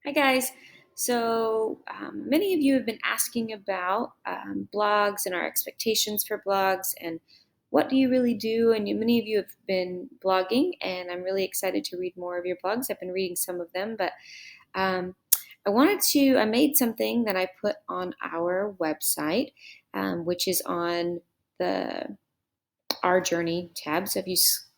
Hi guys. Many of you have been asking about blogs and our expectations for blogs and what do you really do? And many of you have been blogging, and I'm really excited to read more of your blogs. I've been reading some of them, but um, I made something that I put on our website, which is on the Our Journey tab. So if you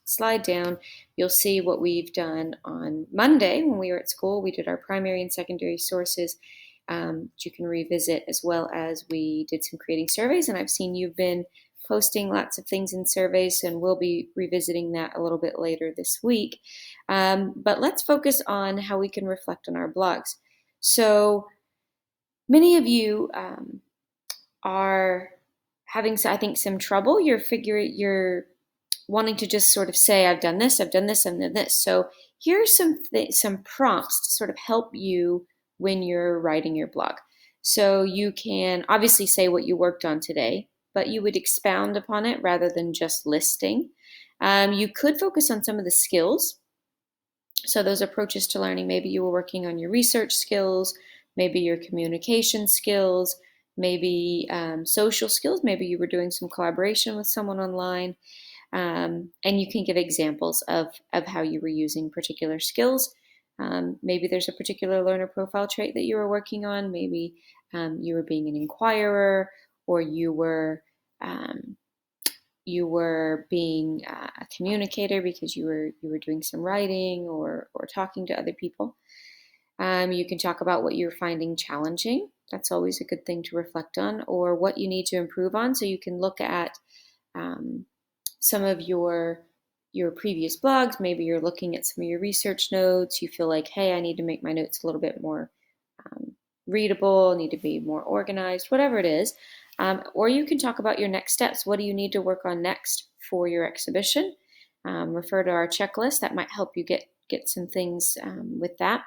slide down, you'll see what we've done on Monday when we were at school. We did our primary and secondary sources, which you can revisit, as well as we did some creating surveys. And I've seen you've been posting lots of things in surveys, and we'll be revisiting that a little bit later this week. But let's focus on how we can reflect on our blogs. So many of you are having, I think, some trouble. You're wanting to just sort of say, I've done this, I've done this, I've done this. So here are some prompts to sort of help you when you're writing your blog. So you can obviously say what you worked on today, but you would expound upon it rather than just listing. You could focus on some of the skills. So those approaches to learning, maybe you were working on your research skills, maybe your communication skills, maybe social skills, maybe you were doing some collaboration with someone online. And you can give examples of how you were using particular skills. Maybe there's a particular learner profile trait that you were working on. Maybe you were being an inquirer, or you were being a communicator because you were doing some writing or talking to other people. You can talk about what you're finding challenging. That's always a good thing to reflect on, or what you need to improve on. So you can look at some of your previous blogs. Maybe you're looking at some of your research notes. You feel like, hey, I need to make my notes a little bit more readable, need to be more organized, whatever it is. Or you can talk about your next steps. What do you need to work on next for your exhibition? Refer to our checklist. That might help you get some things with that.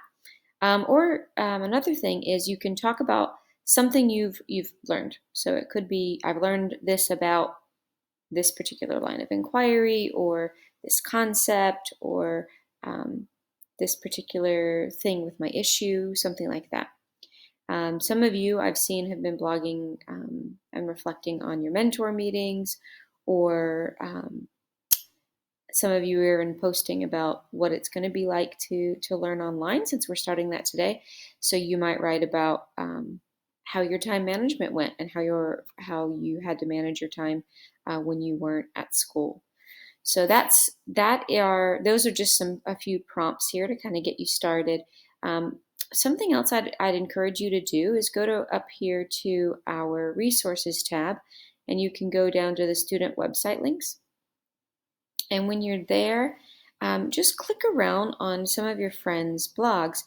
Another thing is you can talk about something you've learned. So it could be, I've learned this about this particular line of inquiry, or this concept, or this particular thing with my issue, something like that. Some of you I've seen have been blogging and reflecting on your mentor meetings, or some of you are in posting about what it's going to be like to learn online, since we're starting that today. So you might write about how your time management went, and how you had to manage your time when you weren't at school. So those are just a few prompts here to kind of get you started. Something else I'd encourage you to do is go up here to our resources tab, and you can go down to the student website links. And when you're there, just click around on some of your friends' blogs.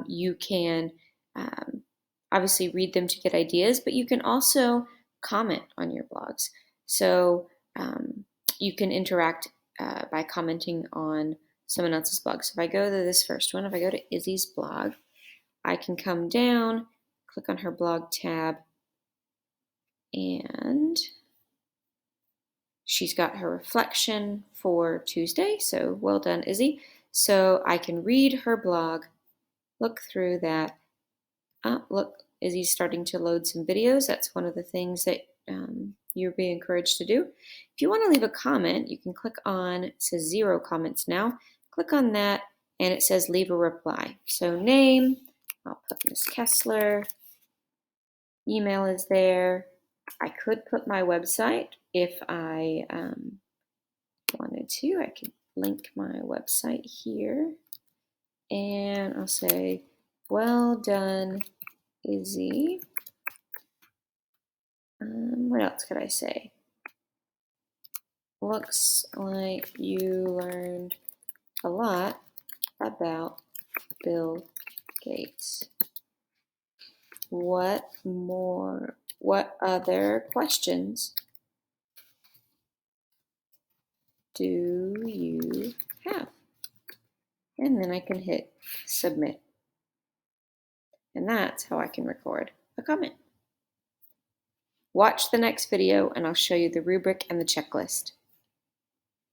You can obviously read them to get ideas, but you can also comment on your blogs. So you can interact by commenting on someone else's blog. So if I go to this first one, if I go to Izzy's blog, I can come down, click on her blog tab, and she's got her reflection for Tuesday. So well done, Izzy. So I can read her blog, look through that. Look, Izzy's starting to load some videos. That's one of the things that you'll be encouraged to do. If you want to leave a comment, you can click on, it says 0 comments now. Click on that, and it says leave a reply. So name, I'll put Miss Kessler. Email is there. I could put my website if I wanted to. I could link my website here, and I'll say, well done, Izzy. What else could I say? Looks like you learned a lot about Bill Gates. What other questions do you have? And then I can hit submit. And that's how I can record a comment. Watch the next video and I'll show you the rubric and the checklist.